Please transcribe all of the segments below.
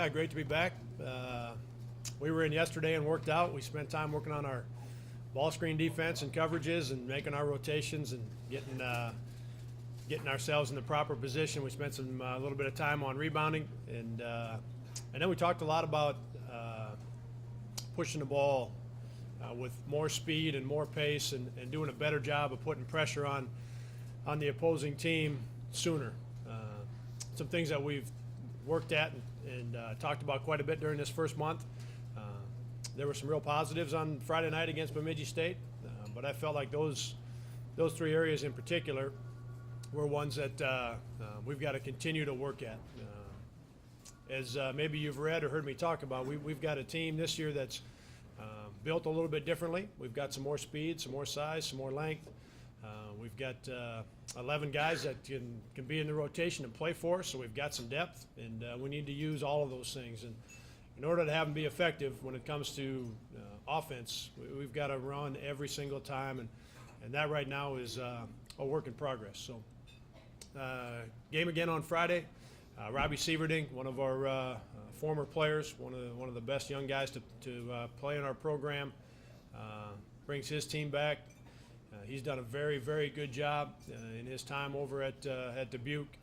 Yeah, great to be back. We were in yesterday and worked out. We spent time working on our ball screen defense and coverages and making our rotations and getting ourselves in the proper position. We spent a little bit of time on rebounding, and then we talked a lot about pushing the ball with more speed and more pace and doing a better job of putting pressure on the opposing team sooner. Some things that we've worked at and talked about quite a bit during this first month. There were some real positives on Friday night against Bemidji State, but I felt like those three areas in particular were ones that we've got to continue to work at. As maybe you've read or heard me talk about, we've got a team this year that's built a little bit differently. We've got some more speed, some more size, some more length. We've got 11 guys that can be in the rotation and play for us, so we've got some depth, and we need to use all of those things. And in order to have them be effective when it comes to offense, we've got to run every single time, and that right now is a work in progress. So game again on Friday. Robbie Sieverding, one of our former players, one of the best young guys to play in our program, brings his team back. He's done a very, very good job in his time over at Dubuque,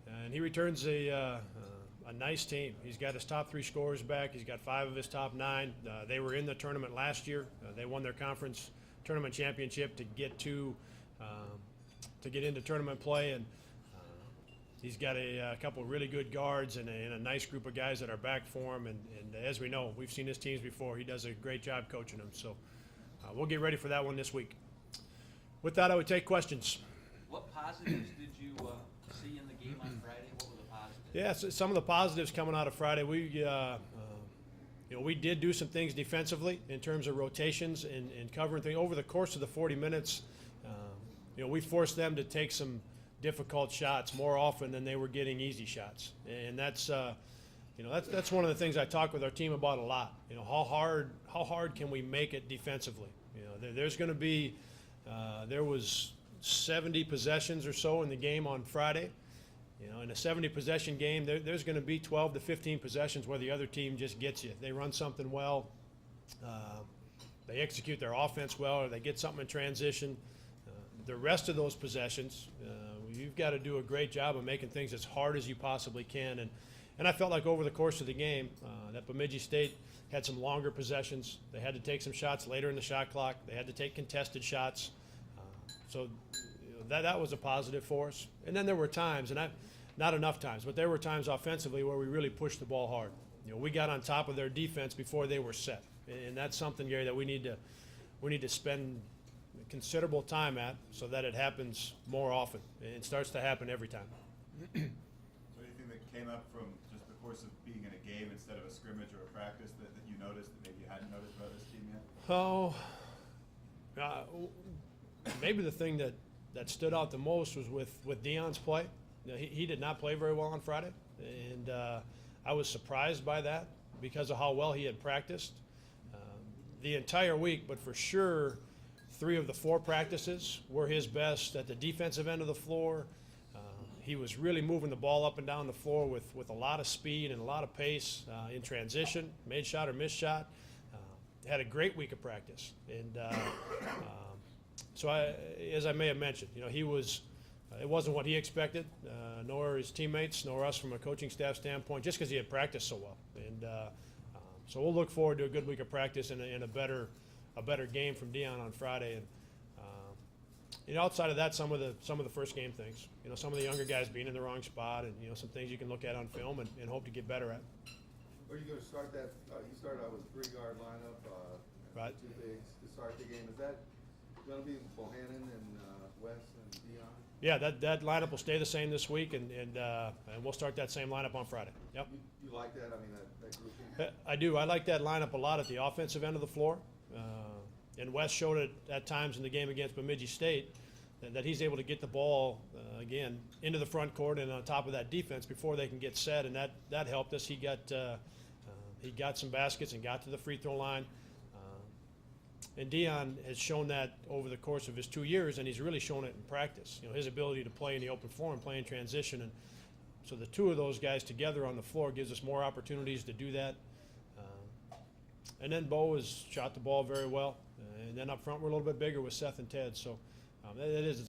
and he returns a nice team. He's got his top 3 scorers back. He's got 5 of his top 9. They were in the tournament last year. They won their conference tournament championship to get into tournament play, and he's got a couple of really good guards and a nice group of guys that are back for him. And as we know, we've seen his teams before. He does a great job coaching them. So we'll get ready for that one this week. With that, I would take questions. What positives did you see in the game on Friday? What were the positives? Yeah, so some of the positives coming out of Friday, we did do some things defensively in terms of rotations and covering things over the course of the 40 minutes. We forced them to take some difficult shots more often than they were getting easy shots, and that's one of the things I talk with our team about a lot. How hard can we make it defensively? There's going to be there was 70 possessions or so in the game on Friday. In a 70 possession game, there's going to be 12 to 15 possessions where the other team just gets you. They run something well, they execute their offense well, or they get something in transition. The rest of those possessions, you've got to do a great job of making things as hard as you possibly can. And I felt like over the course of the game that Bemidji State had some longer possessions. They had to take some shots later in the shot clock. They had to take contested shots. So that was a positive for us. And then there were times, and not enough times, but there were times offensively where we really pushed the ball hard. We got on top of their defense before they were set. And that's something, Gary, that we need to spend considerable time at so that it happens more often. It starts to happen every time. So anything that came up from just the course of being in a game instead of a scrimmage or a practice that you noticed that maybe you hadn't noticed about this team yet? Maybe the thing that stood out the most was with Deion's play. He did not play very well on Friday, and I was surprised by that because of how well he had practiced the entire week, but for sure 3 of the 4 practices were his best at the defensive end of the floor. He was really moving the ball up and down the floor with a lot of speed and a lot of pace in transition, made shot or missed shot. Had a great week of practice. And so as I may have mentioned, it wasn't what he expected, nor his teammates, nor us from a coaching staff standpoint, just because he had practiced so well. And so we'll look forward to a good week of practice and a better game from Deion on Friday. And outside of that, some of the first game things, some of the younger guys being in the wrong spot, and some things you can look at on film and hope to get better at. Where are you going to start that? You started out with a 3-guard lineup, Right. 2 bigs to start the game. Is that going to be Bohannon and Wes and Deion? Yeah, that lineup will stay the same this week, and we'll start that same lineup on Friday. Yep. You like that? I mean, that grouping? I do. I like that lineup a lot at the offensive end of the floor. And Wes showed it at times in the game against Bemidji State that he's able to get the ball, again, into the front court and on top of that defense before they can get set, and that helped us. He got some baskets and got to the free throw line. And Deion has shown that over the course of his 2 years, and he's really shown it in practice. His ability to play in the open floor and play in transition. And So the two of those guys together on the floor gives us more opportunities to do that. And then Bo has shot the ball very well. And then up front, we're a little bit bigger with Seth and Ted. So that is